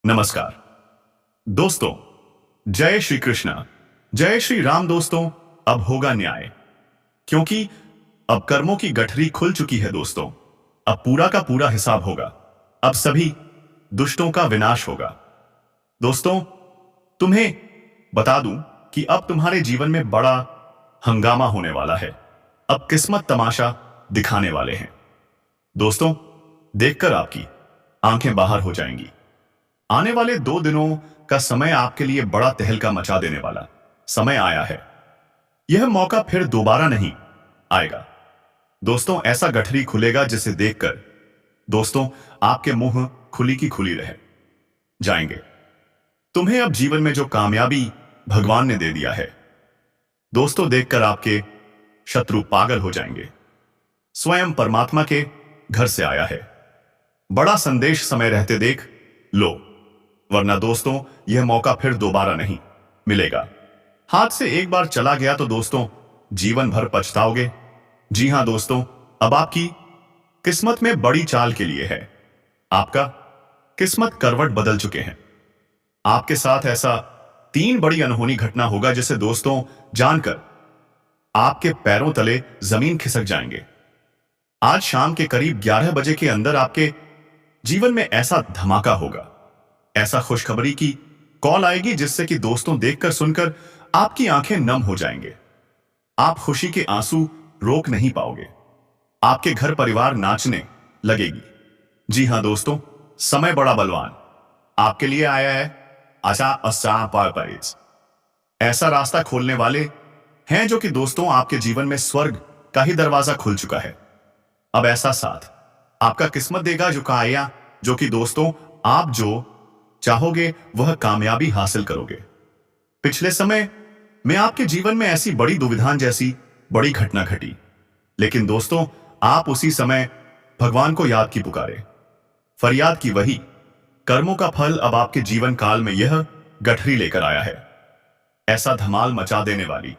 नमस्कार दोस्तों। जय श्री कृष्ण, जय श्री राम। दोस्तों, अब होगा न्याय, क्योंकि अब कर्मों की गठरी खुल चुकी है। दोस्तों, अब पूरा का पूरा हिसाब होगा। अब सभी दुष्टों का विनाश होगा। दोस्तों, तुम्हें बता दूं कि अब तुम्हारे जीवन में बड़ा हंगामा होने वाला है। अब किस्मत तमाशा दिखाने वाले हैं। दोस्तों, देखकर आपकी आंखें बाहर हो जाएंगी। आने वाले 2 दिनों का समय आपके लिए बड़ा तहलका मचा देने वाला समय आया है। यह मौका फिर दोबारा नहीं आएगा। दोस्तों, ऐसा गठरी खुलेगा जिसे देखकर दोस्तों आपके मुंह खुली की खुली रह जाएंगे। तुम्हें अब जीवन में जो कामयाबी भगवान ने दे दिया है, दोस्तों, देखकर आपके शत्रु पागल हो जाएंगे। स्वयं परमात्मा के घर से आया है बड़ा संदेश। समय रहते देख लो, वरना दोस्तों यह मौका फिर दोबारा नहीं मिलेगा। हाथ से एक बार चला गया तो दोस्तों जीवन भर पछताओगे। जी हां दोस्तों, अब आपकी किस्मत में बड़ी चाल के लिए है। आपका किस्मत करवट बदल चुके हैं। आपके साथ ऐसा 3 बड़ी अनहोनी घटना होगा जिसे दोस्तों जानकर आपके पैरों तले जमीन खिसक जाएंगे। आज शाम के करीब 11 बजे के अंदर आपके जीवन में ऐसा धमाका होगा, ऐसा खुशखबरी की कॉल आएगी जिससे कि दोस्तों देखकर सुनकर आपकी आंखें नम हो जाएंगे। आप खुशी के आंसू रोक नहीं पाओगे। आपके घर परिवार नाचने लगेगी। जी हां दोस्तों, समय बड़ा बलवान आपके लिए आया है। आशा परेज ऐसा रास्ता खोलने वाले हैं जो कि दोस्तों आपके जीवन में स्वर्ग का ही दरवाजा खुल चुका है। अब ऐसा साथ आपका किस्मत देगा जो कि दोस्तों आप जो चाहोगे वह कामयाबी हासिल करोगे। पिछले समय में आपके जीवन में ऐसी बड़ी दुविधा जैसी बड़ी घटना घटी, लेकिन दोस्तों आप उसी समय भगवान को याद की पुकारे, फरियाद की। वही कर्मों का फल अब आपके जीवन काल में यह गठरी लेकर आया है। ऐसा धमाल मचा देने वाली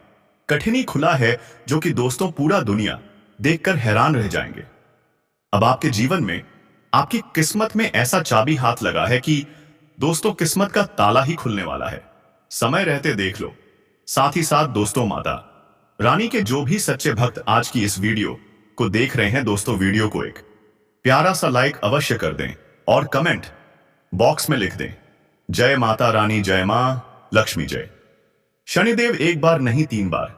कठिनी खुला है जो कि दोस्तों पूरा दुनिया देखकर हैरान रह जाएंगे। अब आपके जीवन में आपकी किस्मत में ऐसा चाबी हाथ लगा है कि दोस्तों किस्मत का ताला ही खुलने वाला है। समय रहते देख लो। साथ ही साथ दोस्तों माता रानी के जो भी सच्चे भक्त आज की इस वीडियो को देख रहे हैं, दोस्तों वीडियो को एक प्यारा सा लाइक अवश्य कर दें और कमेंट बॉक्स में लिख दें, जय माता रानी, जय मां लक्ष्मी, जय शनिदेव। 1 बार नहीं 3 बार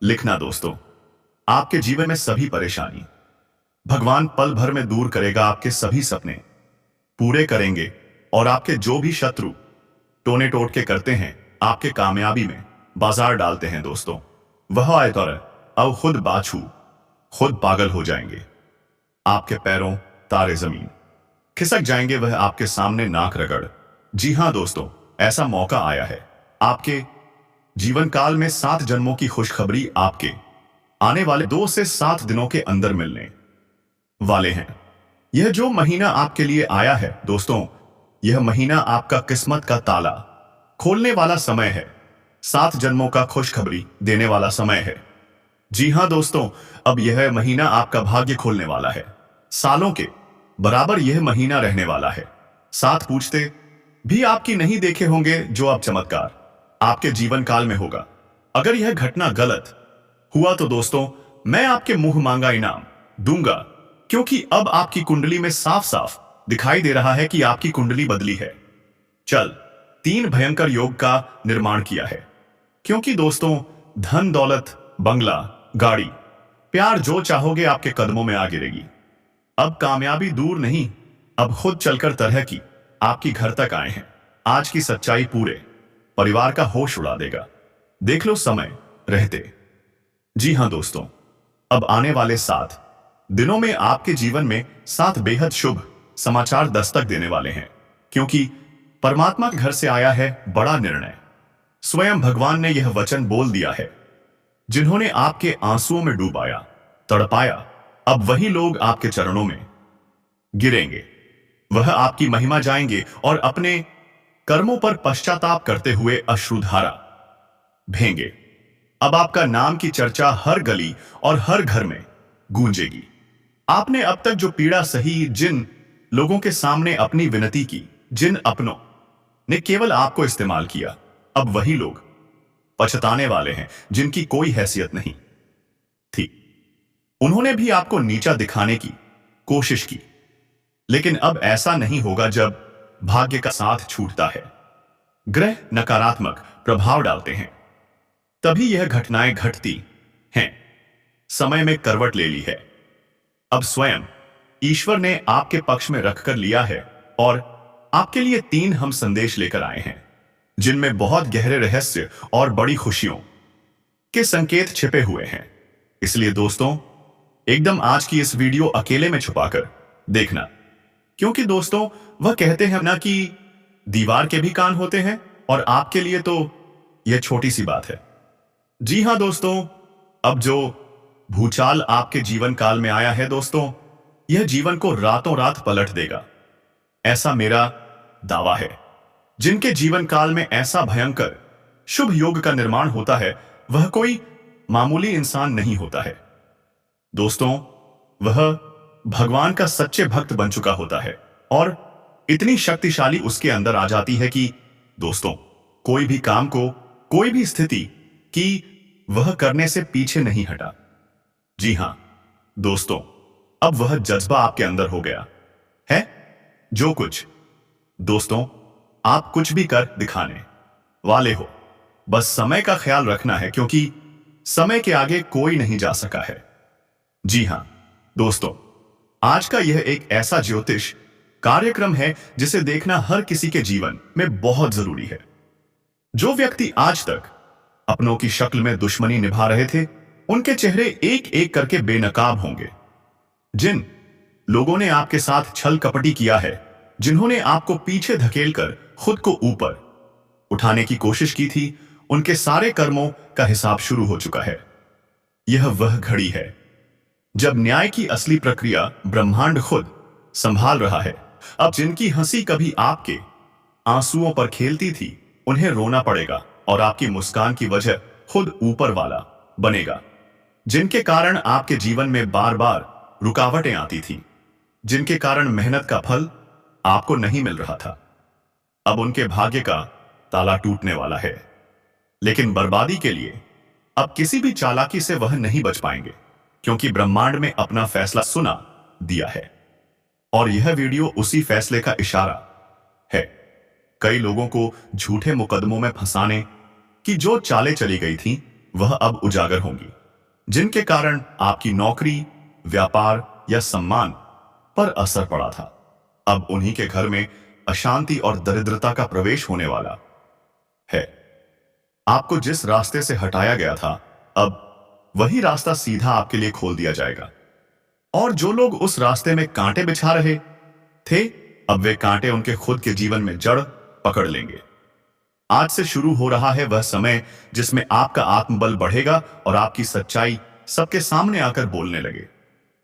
लिखना। दोस्तों, आपके जीवन में सभी परेशानी भगवान पल भर में दूर करेगा। आपके सभी सपने पूरे करेंगे और आपके जो भी शत्रु टोने टोटके करते हैं, आपके कामयाबी में बाजार डालते हैं, दोस्तों वह आए तो अब खुद बाछू खुद पागल हो जाएंगे। आपके पैरों तारे जमीन खिसक जाएंगे, वह आपके सामने नाक रगड़। जी हां दोस्तों, ऐसा मौका आया है आपके जीवन काल में। 7 जन्मों की खुशखबरी आपके आने वाले 2 से 7 दिनों के अंदर मिलने वाले हैं। यह जो महीना आपके लिए आया है दोस्तों, यह महीना आपका किस्मत का ताला खोलने वाला समय है। 7 जन्मों का खुशखबरी देने वाला समय है। जी हां दोस्तों, अब यह महीना आपका भाग्य खोलने वाला है। सालों के बराबर यह महीना रहने वाला है। 7 पूछते भी आपकी नहीं देखे होंगे जो अब चमत्कार आपके जीवन काल में होगा। अगर यह घटना गलत हुआ तो दोस्तों मैं आपके मुंह मांगा इनाम दूंगा, क्योंकि अब आपकी कुंडली में साफ साफ दिखाई दे रहा है कि आपकी कुंडली बदली है। 3 भयंकर योग का निर्माण किया है, क्योंकि दोस्तों धन दौलत बंगला गाड़ी प्यार जो चाहोगे आपके कदमों में आ गिरेगी। अब कामयाबी दूर नहीं, अब खुद चलकर तरह की आपकी घर तक आए हैं। आज की सच्चाई पूरे परिवार का होश उड़ा देगा। देख लो समय रहते। जी हां दोस्तों, अब आने वाले 7 दिनों में आपके जीवन में 7 बेहद शुभ समाचार दस्तक देने वाले हैं, क्योंकि परमात्मा के घर से आया है बड़ा निर्णय। स्वयं भगवान ने यह वचन बोल दिया है, जिन्होंने आपके आंसुओं में डूबाया तड़पाया, अब वही लोग आपके चरणों में गिरेंगे। वह आपकी महिमा जाएंगे और अपने कर्मों पर पश्चाताप करते हुए अश्रुधारा बहेंगे। अब आपका नाम की चर्चा हर गली और हर घर में गूंजेगी। आपने अब तक जो पीड़ा सही, जिन लोगों के सामने अपनी विनती की, जिन अपनों ने केवल आपको इस्तेमाल किया। अब वही लोग पछताने वाले हैं जिनकी कोई हैसियत नहीं थी। उन्होंने भी आपको नीचा दिखाने की कोशिश की, लेकिन अब ऐसा नहीं होगा जब भाग्य का साथ छूटता है। ग्रह नकारात्मक प्रभाव डालते हैं, तभी यह घटनाएं घटती हैं। समय में करवट ले ली है। अब स्वयं ईश्वर ने आपके पक्ष में रखकर लिया है और आपके लिए 3 हम संदेश लेकर आए हैं, जिनमें बहुत गहरे रहस्य और बड़ी खुशियों के संकेत छिपे हुए हैं। इसलिए दोस्तों, एकदम आज की इस वीडियो अकेले में छुपाकर देखना, क्योंकि दोस्तों वह कहते हैं ना कि दीवार के भी कान होते हैं, और आपके लिए तो यह छोटी सी बात है। जी हां दोस्तों, अब जो भूचाल आपके जीवन काल में आया है दोस्तों, यह जीवन को रातों रात पलट देगा, ऐसा मेरा दावा है। जिनके जीवन काल में ऐसा भयंकर शुभ योग का निर्माण होता है, वह कोई मामूली इंसान नहीं होता है दोस्तों, वह भगवान का सच्चे भक्त बन चुका होता है, और इतनी शक्तिशाली उसके अंदर आ जाती है कि दोस्तों कोई भी काम को, कोई भी स्थिति की वह करने से पीछे नहीं हटा। जी हां दोस्तों, अब वह जज्बा आपके अंदर हो गया है। जो कुछ दोस्तों आप कुछ भी कर दिखाने वाले हो, बस समय का ख्याल रखना है, क्योंकि समय के आगे कोई नहीं जा सका है। जी हां दोस्तों, आज का यह एक ऐसा ज्योतिष कार्यक्रम है जिसे देखना हर किसी के जीवन में बहुत जरूरी है। जो व्यक्ति आज तक अपनों की शक्ल में दुश्मनी निभा रहे थे, उनके चेहरे एक एक करके बेनकाब होंगे। जिन लोगों ने आपके साथ छल कपटी किया है, जिन्होंने आपको पीछे धकेलकर खुद को ऊपर उठाने की कोशिश की थी, उनके सारे कर्मों का हिसाब शुरू हो चुका है। यह वह घड़ी है जब न्याय की असली प्रक्रिया ब्रह्मांड खुद संभाल रहा है। अब जिनकी हंसी कभी आपके आंसुओं पर खेलती थी, उन्हें रोना पड़ेगा, और आपकी मुस्कान की वजह खुद ऊपर वाला बनेगा। जिनके कारण आपके जीवन में बार बार रुकावटें आती थी, जिनके कारण मेहनत का फल आपको नहीं मिल रहा था, अब उनके भाग्य का ताला टूटने वाला है। लेकिन बर्बादी के लिए अब किसी भी चालाकी से वह नहीं बच पाएंगे, क्योंकि ब्रह्मांड में अपना फैसला सुना दिया है, और यह वीडियो उसी फैसले का इशारा है। कई लोगों को झूठे मुकदमों में फंसाने की जो चालें चली गई थी, वह अब उजागर होंगी। जिनके कारण आपकी नौकरी, व्यापार या सम्मान पर असर पड़ा था, अब उन्हीं के घर में अशांति और दरिद्रता का प्रवेश होने वाला है। आपको जिस रास्ते से हटाया गया था, अब वही रास्ता सीधा आपके लिए खोल दिया जाएगा, और जो लोग उस रास्ते में कांटे बिछा रहे थे, अब वे कांटे उनके खुद के जीवन में जड़ पकड़ लेंगे। आज से शुरू हो रहा है वह समय जिसमें आपका आत्मबल बढ़ेगा और आपकी सच्चाई सबके सामने आकर बोलने लगे।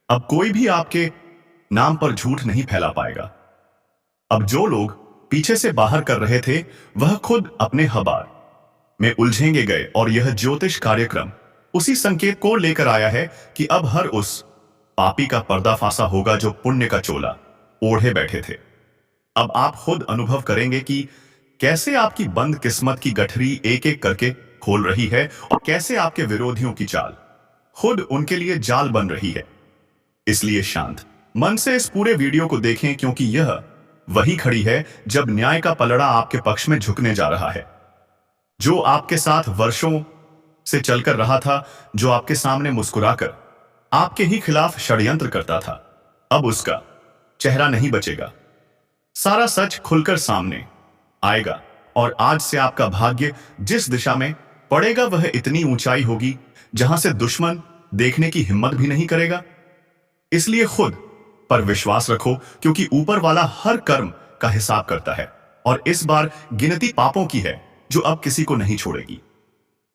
अब कोई भी आपके नाम पर झूठ नहीं फैला पाएगा। अब जो लोग पीछे से बाहर कर रहे थे, वह खुद अपने हबार में उलझेंगे गए, और यह ज्योतिष कार्यक्रम उसी संकेत को लेकर आया है कि अब हर उस पापी का पर्दाफासा होगा जो पुण्य का चोला ओढ़े बैठे थे। अब आप खुद अनुभव करेंगे कि कैसे आपकी बंद किस्मत की गठरी एक एक करके खोल रही है, और कैसे आपके विरोधियों की चाल खुद उनके लिए जाल बन रही है। इसलिए शांत मन से इस पूरे वीडियो को देखें, क्योंकि यह वही खड़ी है जब न्याय का पलड़ा आपके पक्ष में झुकने जा रहा है। जो आपके साथ वर्षों से चलकर रहा था, जो आपके सामने मुस्कुराकर आपके ही खिलाफ षड्यंत्र करता था, अब उसका चेहरा नहीं बचेगा। सारा सच खुलकर सामने आएगा, और आज से आपका भाग्य जिस दिशा में पड़ेगा, वह इतनी ऊंचाई होगी जहां से दुश्मन देखने की हिम्मत भी नहीं करेगा। इसलिए खुद पर विश्वास रखो, क्योंकि ऊपर वाला हर कर्म का हिसाब करता है, और इस बार गिनती पापों की है जो अब किसी को नहीं छोड़ेगी।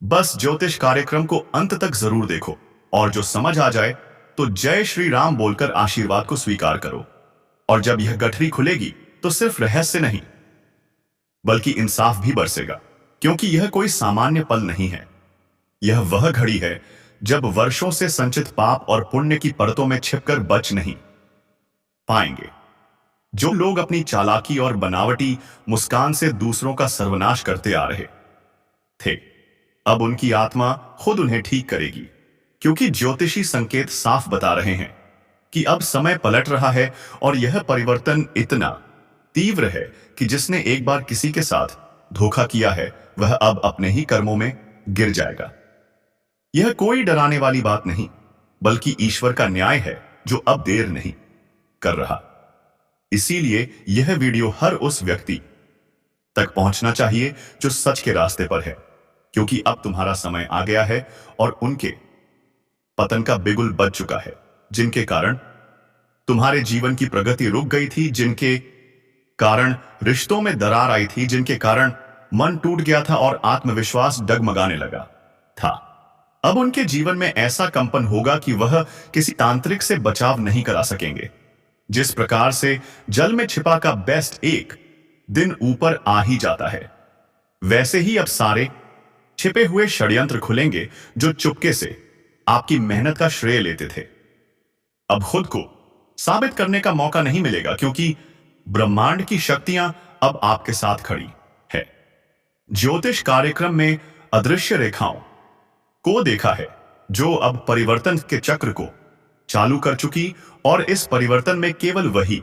बस ज्योतिष कार्यक्रम को अंत तक जरूर देखो, और जो समझ आ जाए तो जय श्री राम बोलकर आशीर्वाद को स्वीकार करो। और जब यह गठरी खुलेगी तो सिर्फ रहस्य नहीं, बल्कि इंसाफ भी बरसेगा, क्योंकि यह कोई सामान्य पल नहीं है। यह वह घड़ी है जब वर्षों से संचित पाप और पुण्य की परतों में छिपकर बच नहीं पाएंगे। जो लोग अपनी चालाकी और बनावटी मुस्कान से दूसरों का सर्वनाश करते आ रहे थे, अब उनकी आत्मा खुद उन्हें ठीक करेगी, क्योंकि ज्योतिषी संकेत साफ बता रहे हैं कि अब समय पलट रहा है और यह परिवर्तन इतना तीव्र है कि जिसने एक बार किसी के साथ धोखा किया है वह अब अपने ही कर्मों में गिर जाएगा। यह कोई डराने वाली बात नहीं, बल्कि ईश्वर का न्याय है जो अब देर नहीं कर रहा। इसीलिए यह वीडियो हर उस व्यक्ति तक पहुंचना चाहिए जो सच के रास्ते पर है, क्योंकि अब तुम्हारा समय आ गया है और उनके पतन का बिगुल बज चुका है, जिनके कारण तुम्हारे जीवन की प्रगति रुक गई थी, जिनके कारण रिश्तों में दरार आई थी, जिनके कारण मन टूट गया था और आत्मविश्वास डगमगाने लगा था। अब उनके जीवन में ऐसा कंपन होगा कि वह किसी तांत्रिक से बचाव नहीं करा सकेंगे। जिस प्रकार से जल में छिपा का बेस्ट एक दिन ऊपर आ ही जाता है, वैसे ही अब सारे छिपे हुए षड्यंत्र खुलेंगे जो चुपके से आपकी मेहनत का श्रेय लेते थे। अब खुद को साबित करने का मौका नहीं मिलेगा, क्योंकि ब्रह्मांड की शक्तियां अब आपके साथ खड़ी है। ज्योतिष कार्यक्रम में अदृश्य रेखाओं को देखा है, जो अब परिवर्तन के चक्र को चालू कर चुकी, और इस परिवर्तन में केवल वही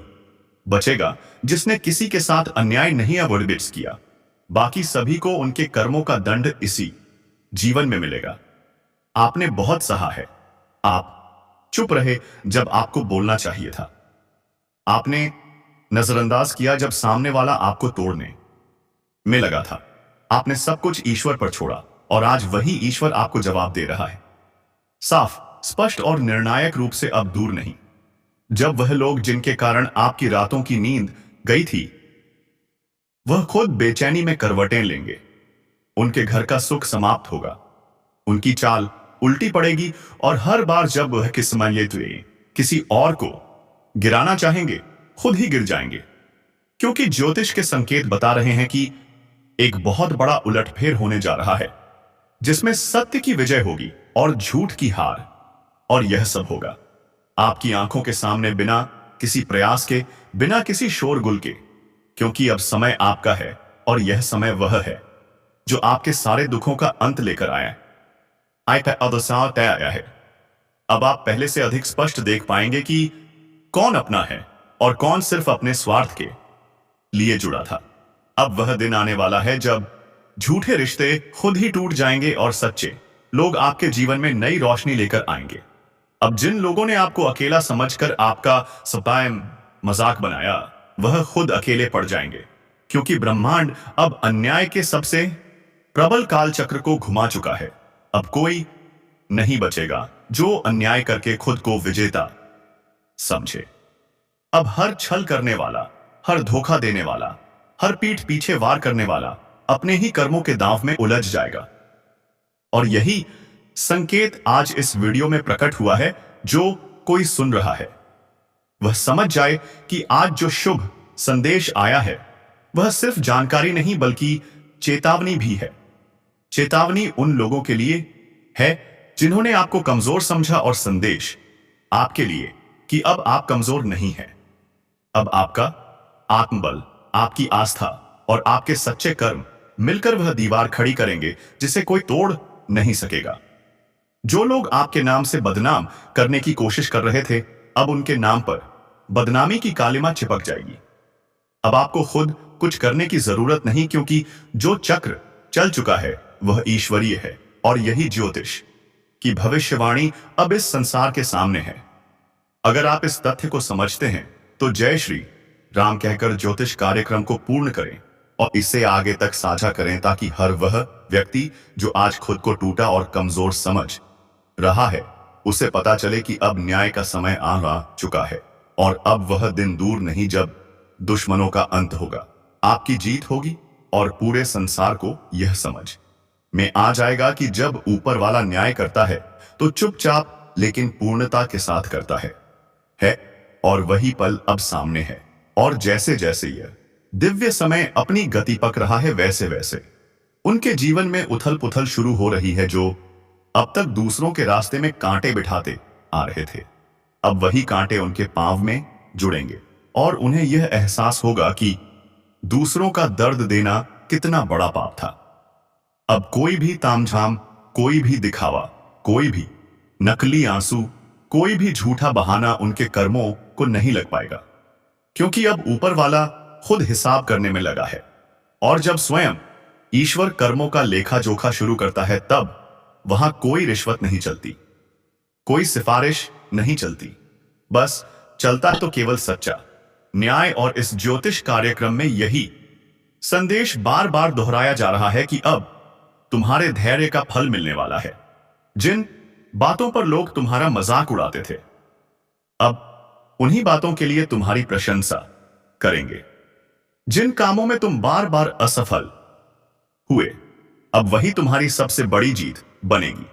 बचेगा जिसने किसी के साथ अन्याय नहीं अवॉइडेंस किया। बाकी सभी को उनके कर्मों का दंड इसी जीवन में मिलेगा। आपने बहुत सहा है, आप चुप रहे जब आपको बोलना चाहिए था। आपने नजरअंदाज किया जब सामने वाला आपको तोड़ने में लगा था। आपने सब कुछ ईश्वर पर छोड़ा और आज वही ईश्वर आपको जवाब दे रहा है, साफ, स्पष्ट और निर्णायक रूप से। अब दूर नहीं, जब वह लोग जिनके कारण आपकी रातों की नींद गई थी, वह खुद बेचैनी में करवटें लेंगे। उनके घर का सुख समाप्त होगा, उनकी चाल उल्टी पड़ेगी और हर बार जब वह किसी और को गिराना चाहेंगे, खुद ही गिर जाएंगे, क्योंकि ज्योतिष के संकेत बता रहे हैं कि एक बहुत बड़ा उलटफेर होने जा रहा है, जिसमें सत्य की विजय होगी और झूठ की हार। और यह सब होगा आपकी आंखों के सामने, बिना किसी प्रयास के, बिना किसी शोरगुल के, क्योंकि अब समय आपका है और यह समय वह है जो आपके सारे दुखों का अंत लेकर आया है। अब आप पहले से अधिक स्पष्ट देख पाएंगे कि कौन अपना है और कौन सिर्फ अपने स्वार्थ के लिए जुड़ा था। अब वह दिन आने वाला है जब झूठे रिश्ते खुद ही टूट जाएंगे और सच्चे लोग आपके जीवन में नई रोशनी लेकर आएंगे। अब जिन लोगों ने आपको अकेला समझकर आपका सपाय मजाक बनाया, वह खुद अकेले पड़ जाएंगे, क्योंकि ब्रह्मांड अब अन्याय के सबसे प्रबल काल चक्र को घुमा चुका है। अब कोई नहीं बचेगा जो अन्याय करके खुद को विजेता समझे। अब हर छल करने वाला, हर धोखा देने वाला, हर पीठ पीछे वार करने वाला अपने ही कर्मों के दांव में उलझ जाएगा। और यही संकेत आज इस वीडियो में प्रकट हुआ है। जो कोई सुन रहा है वह समझ जाए कि आज जो शुभ संदेश आया है वह सिर्फ जानकारी नहीं बल्कि चेतावनी भी है। चेतावनी उन लोगों के लिए है जिन्होंने आपको कमजोर समझा, और संदेश आपके लिए कि अब आप कमजोर नहीं हैं। अब आपका आत्मबल, आपकी आस्था और आपके सच्चे कर्म मिलकर वह दीवार खड़ी करेंगे जिसे कोई तोड़ नहीं सकेगा। जो लोग आपके नाम से बदनाम करने की कोशिश कर रहे थे, अब उनके नाम पर बदनामी की कालिमा चिपक जाएगी। अब आपको खुद कुछ करने की जरूरत नहीं, क्योंकि जो चक्र चल चुका है वह ईश्वरीय है। और यही ज्योतिष की भविष्यवाणी अब इस संसार के सामने है। अगर आप इस तथ्य को समझते हैं तो जय श्री राम कहकर ज्योतिष कार्यक्रम को पूर्ण करें और इसे आगे तक साझा करें, ताकि हर वह व्यक्ति जो आज खुद को टूटा और कमजोर समझ रहा है, उसे पता चले कि अब न्याय का समय आ चुका है और अब वह दिन दूर नहीं जब दुश्मनों का अंत होगा, आपकी जीत होगी। और पूरे संसार को यह समझ में आ जाएगा कि जब ऊपर वाला न्याय करता है तो चुपचाप लेकिन पूर्णता के साथ करता है। और वही पल अब सामने है। और जैसे जैसे यह दिव्य समय अपनी गति पक रहा है, वैसे वैसे उनके जीवन में उथल पुथल शुरू हो रही है। जो अब तक दूसरों के रास्ते में कांटे बिठाते आ रहे थे, अब वही कांटे उनके पांव में जुड़ेंगे और उन्हें यह एहसास होगा कि दूसरों का दर्द देना कितना बड़ा पाप था। अब कोई भी तामझाम, कोई भी दिखावा, कोई भी नकली आंसू, कोई भी झूठा बहाना उनके कर्मों को नहीं लग पाएगा, क्योंकि अब ऊपर वाला खुद हिसाब करने में लगा है। और जब स्वयं ईश्वर कर्मों का लेखा जोखा शुरू करता है, तब वहां कोई रिश्वत नहीं चलती, कोई सिफारिश नहीं चलती, बस चलता तो केवल सच्चा न्याय। और इस ज्योतिष कार्यक्रम में यही संदेश बार बार दोहराया जा रहा है कि अब तुम्हारे धैर्य का फल मिलने वाला है। जिन बातों पर लोग तुम्हारा मजाक उड़ाते थे, अब उन्हीं बातों के लिए तुम्हारी प्रशंसा करेंगे। जिन कामों में तुम बार बार असफल हुए, अब वही तुम्हारी सबसे बड़ी जीत बनेगी।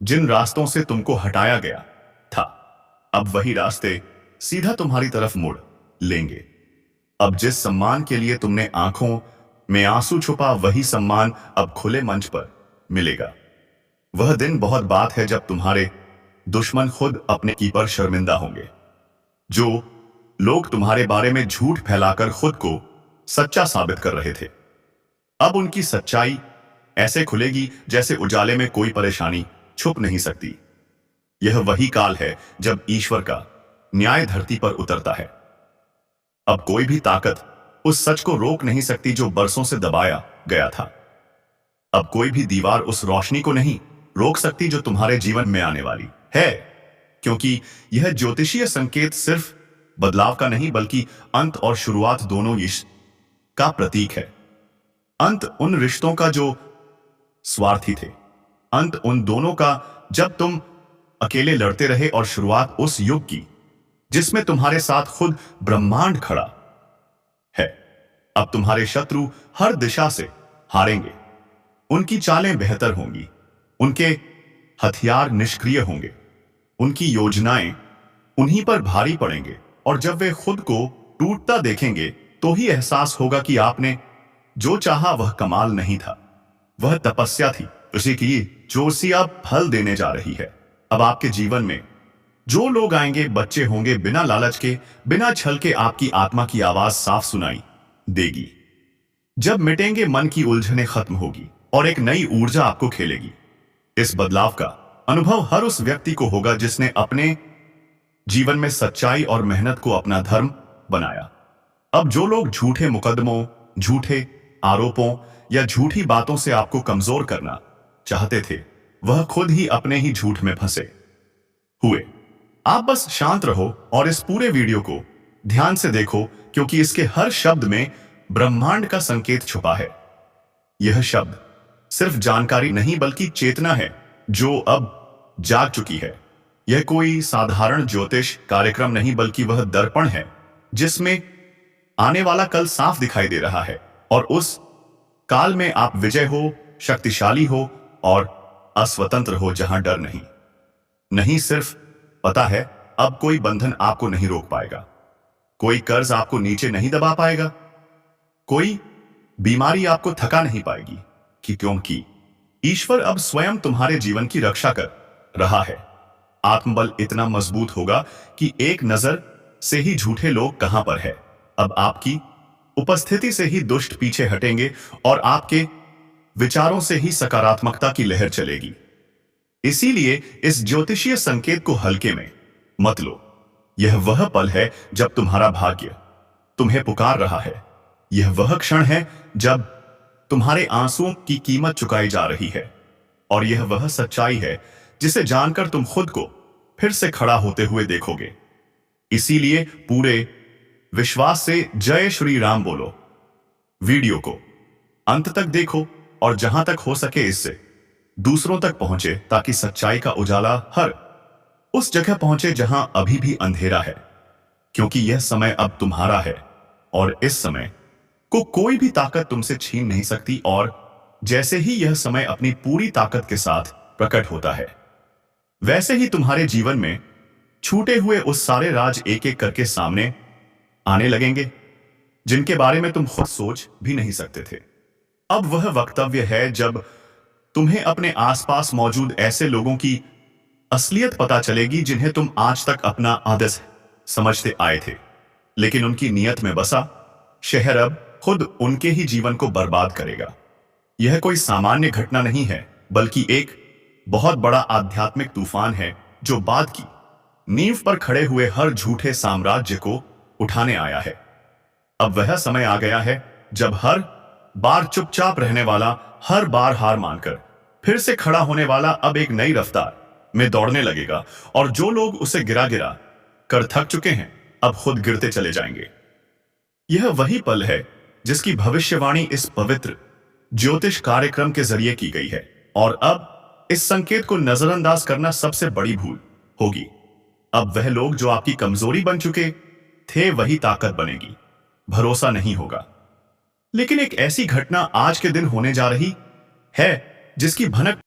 जिन रास्तों से तुमको हटाया गया था, अब वही रास्ते सीधा तुम्हारी तरफ मुड़ लेंगे। अब जिस सम्मान के लिए तुमने आंखों में आंसू छुपा, वही सम्मान अब खुले मंच पर मिलेगा। वह दिन बहुत बात है जब तुम्हारे दुश्मन खुद अपने की पर शर्मिंदा होंगे। जो लोग तुम्हारे बारे में झूठ फैलाकर खुद को सच्चा साबित कर रहे थे, अब उनकी सच्चाई ऐसे खुलेगी जैसे उजाले में कोई परेशानी छुप नहीं सकती। यह वही काल है जब ईश्वर का न्याय धरती पर उतरता है। अब कोई भी ताकत उस सच को रोक नहीं सकती जो बरसों से दबाया गया था। अब कोई भी दीवार उस रोशनी को नहीं रोक सकती जो तुम्हारे जीवन में आने वाली है, क्योंकि यह ज्योतिषीय संकेत सिर्फ बदलाव का नहीं, बल्कि अंत और शुरुआत दोनों का प्रतीक है। अंत उन रिश्तों का जो स्वार्थी थे, अंत उन दोनों का जब तुम अकेले लड़ते रहे, और शुरुआत उस युग की जिसमें तुम्हारे साथ खुद ब्रह्मांड खड़ा है। अब तुम्हारे शत्रु हर दिशा से हारेंगे, उनकी चालें बेहतर होंगी, उनके हथियार निष्क्रिय होंगे, उनकी योजनाएं उन्हीं पर भारी पड़ेंगे। और जब वे खुद को टूटता देखेंगे, तो ही एहसास होगा कि आपने जो चाहा वह कमाल नहीं था, वह तपस्या थी, उसी की जो सी अब फल देने जा रही है। अब आपके जीवन में जो लोग आएंगे, बच्चे होंगे, बिना लालच के, बिना छल के आपकी आत्मा की आवाज साफ सुनाई देगी। जब मिटेंगे मन की उलझनें खत्म होगी और एक नई ऊर्जा आपको खेलेगी। इस बदलाव का अनुभव हर उस व्यक्ति को होगा जिसने अपने जीवन में सच्चाई और मेहनत को अपना धर्म बनाया। अब जो लोग झूठे मुकदमों, झूठे आरोपों या झूठी बातों से आपको कमजोर करना चाहते थे, वह खुद ही अपने ही झूठ में फंसे हुए। आप बस शांत रहो और इस पूरे वीडियो को ध्यान से देखो, क्योंकि इसके हर शब्द में ब्रह्मांड का संकेत छुपा है। यह शब्द सिर्फ जानकारी नहीं, बल्कि चेतना है जो अब जाग चुकी है। यह कोई साधारण ज्योतिष कार्यक्रम नहीं, बल्कि वह दर्पण है जिसमें आने वाला कल साफ दिखाई दे रहा है। और उस काल में आप विजय हो, शक्तिशाली हो और अस्वतंत्र हो, जहां डर नहीं सिर्फ पता है, अब कोई बंधन आपको नहीं रोक पाएगा, कोई कर्ज आपको नीचे नहीं दबा पाएगा, कोई बीमारी आपको थका नहीं पाएगी, क्योंकि ईश्वर अब स्वयं तुम्हारे जीवन की रक्षा कर रहा है। आत्मबल इतना मजबूत होगा कि एक नजर से ही झूठे लोग कहां पर है। अब आपकी उपस्थिति से ही दुष्ट पीछे हटेंगे और आपके विचारों से ही सकारात्मकता की लहर चलेगी। इसीलिए इस ज्योतिषीय संकेत को हल्के में मत लो। यह वह पल है जब तुम्हारा भाग्य तुम्हें पुकार रहा है। यह वह क्षण है जब तुम्हारे आंसुओं की कीमत चुकाई जा रही है। और यह वह सच्चाई है जिसे जानकर तुम खुद को फिर से खड़ा होते हुए देखोगे। इसीलिए पूरे विश्वास से जय श्री राम बोलो। वीडियो को अंत तक देखो और जहां तक हो सके इससे दूसरों तक पहुंचे, ताकि सच्चाई का उजाला हर उस जगह पहुंचे जहां अभी भी अंधेरा है। क्योंकि यह समय अब तुम्हारा है और इस समय को कोई भी ताकत तुमसे छीन नहीं सकती। और जैसे ही यह समय अपनी पूरी ताकत के साथ प्रकट होता है, वैसे ही तुम्हारे जीवन में छूटे हुए उस सारे राज एक एक करके सामने आने लगेंगे, जिनके बारे में तुम खुद सोच भी नहीं सकते थे। अब वह वक्तव्य है जब तुम्हें अपने आसपास मौजूद ऐसे लोगों की असलियत पता चलेगी जिन्हें तुम आज तक अपना आदर्श समझते आए थे। लेकिन उनकी नीयत में बसा शहर अब खुद उनके ही जीवन को बर्बाद करेगा। यह कोई सामान्य घटना नहीं है, बल्कि एक बहुत बड़ा आध्यात्मिक तूफान है जो बाद की नींव पर खड़े हुए हर झूठे साम्राज्य को उठाने आया है। अब वह समय आ गया है जब हर बार चुपचाप रहने वाला हर बार हार मानकर फिर से खड़ा होने वाला अब एक नई रफ्तार में दौड़ने लगेगा, और जो लोग उसे गिरा गिरा कर थक चुके हैं अब खुद गिरते चले जाएंगे। यह वही पल है जिसकी भविष्यवाणी इस पवित्र ज्योतिष कार्यक्रम के जरिए की गई है, और अब इस संकेत को नजरअंदाज करना सबसे बड़ी भूल होगी। अब वह लोग जो आपकी कमजोरी बन चुके थे वही ताकत बनेगी, भरोसा नहीं होगा। लेकिन एक ऐसी घटना आज के दिन होने जा रही है जिसकी भनक